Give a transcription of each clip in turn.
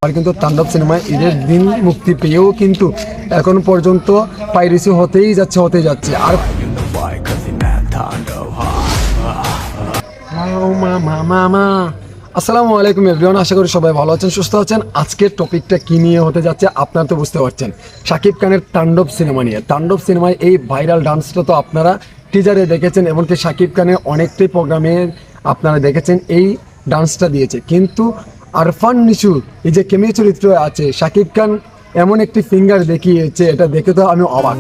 আর কিন্তু তাণ্ডব সিনেমায় ঈদের দিন মুক্তি পেয়েও কিন্তু এখন পর্যন্ত পাইরেসি হতেই যাচ্ছে আর আসসালামু আলাইকুম এভরিওয়ান, আশা করি সবাই ভালো আছেন, সুস্থ আছেন। আজকের টপিকটা কি নিয়ে হতে যাচ্ছে আপনারা তো বুঝতে পারছেন, শাকিব খানের তাণ্ডব সিনেমা নিয়ে। তাণ্ডব সিনেমায় এই ভাইরাল ডান্সটা তো আপনারা টিজারে দেখেছেন, এমনকি শাকিব খানের অনেকটাই প্রোগ্রামে আপনারা দেখেছেন এই ডান্সটা দিয়েছে। কিন্তু আরফান নিশু এই যে কেমিও চরিত্র আছে, শাকিব খান এমন একটি ফিঙ্গার দেখিয়েছে, এটা দেখে তো আমি অবাক।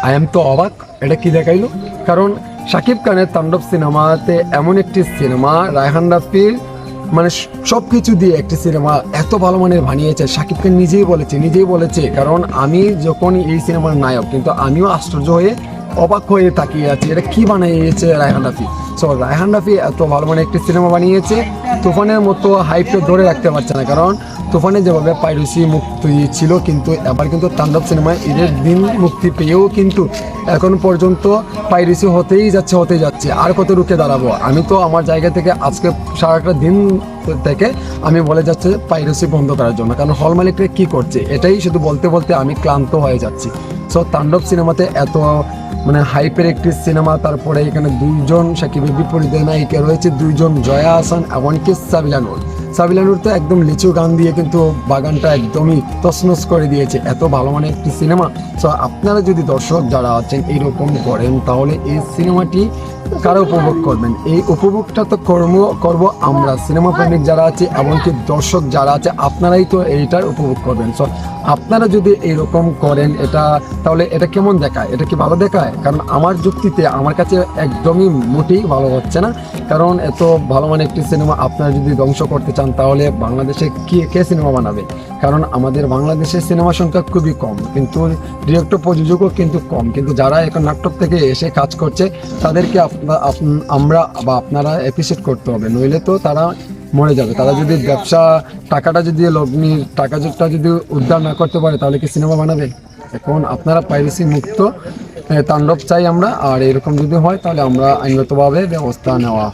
আই এম তো অবাক, এটা কি দেখাইলো? কারণ শাকিব খানের তাণ্ডব সিনেমাতে এমন একটি সিনেমা, রায়হান রাফির মানে সব কিছু দিয়ে একটি সিনেমা এত ভালো মানের বানিয়েছে। শাকিব খান নিজেই বলেছে কারণ আমি যখন এই সিনেমার নায়ক, কিন্তু আমিও আশ্চর্য হয়ে অবাক হয়ে তাকিয়ে আছি, এটা কি বানিয়েছে রায়হান রাফি। সো রায়হান রাফি এত ভালো মানে একটি সিনেমা বানিয়েছে, তুফানের মতো হাইপটা ধরে রাখতে পারছে না। কারণ তুফানে যেভাবে পাইরেসি মুক্তি ছিল, কিন্তু এবার কিন্তু তাণ্ডব সিনেমায় ঈদের দিন মুক্তি পেয়েও কিন্তু এখন পর্যন্ত পাইরেসি হতেই যাচ্ছে। আর কত রুখে দাঁড়াবো? আমি তো আমার জায়গা থেকে আজকে সারাটা দিন থেকে আমি বলে যাচ্ছে পাইরেসি বন্ধ করার জন্য। কারণ হল মালিকরা কী করছে, এটাই শুধু বলতে আমি ক্লান্ত হয়ে যাচ্ছি। সো তাণ্ডব সিনেমাতে এত মানে হাইপের একটি সিনেমা, তারপরে এখানে দুইজন শাকিবের বিপরীতে নায়িকা রয়েছে, দুইজন জয়া আহসান এমনকি সাবিলা নূর তো একদম লিচু গান দিয়ে কিন্তু বাগানটা একদমই তছনছ করে দিয়েছে। এত ভালো মানে একটি সিনেমা। সো আপনারা যদি দর্শক যারা আছেন এইরকম করেন, তাহলে এই সিনেমাটি কারা উপভোগ করবেন? এই উপভোগটা তো করব আমরা সিনেমা প্রেমিক যারা আছে, এমনকি দর্শক যারা আছে, আপনারাই তো এইটার উপভোগ করবেন। সো আপনারা যদি এইরকম করেন তাহলে এটা কেমন দেখায়? এটা কি ভালো দেখায়? কারণ আমার যুক্তিতে আমার কাছে একদমই মোটেই ভালো হচ্ছে না। কারণ এত ভালো মানে একটি সিনেমা আপনারা যদি ধ্বংস করতে চান, তাহলে বাংলাদেশে কে সিনেমা বানাবে? কারণ আমাদের বাংলাদেশের সিনেমা সংখ্যা খুবই কম, কিন্তু ডিরেক্টর প্রযোজকও কিন্তু কম। কিন্তু যারা এখন নাটক থেকে এসে কাজ করছে, তাদেরকে আমরা বা আপনারা অ্যাপ্রিসিয়েট করতে হবে, নইলে তো তারা মরে যাবে। তারা যদি টাকাটা যদি লগ্নির টাকাটা যদি উদ্ধার না করতে পারে, তাহলে কি সিনেমা বানাবে? এখন আপনারা পাইরেসি মুক্ত তাণ্ডব চাই আমরা, আর এরকম যদি হয় তাহলে আমরা আইনগতভাবে ব্যবস্থা নেওয়া হয়।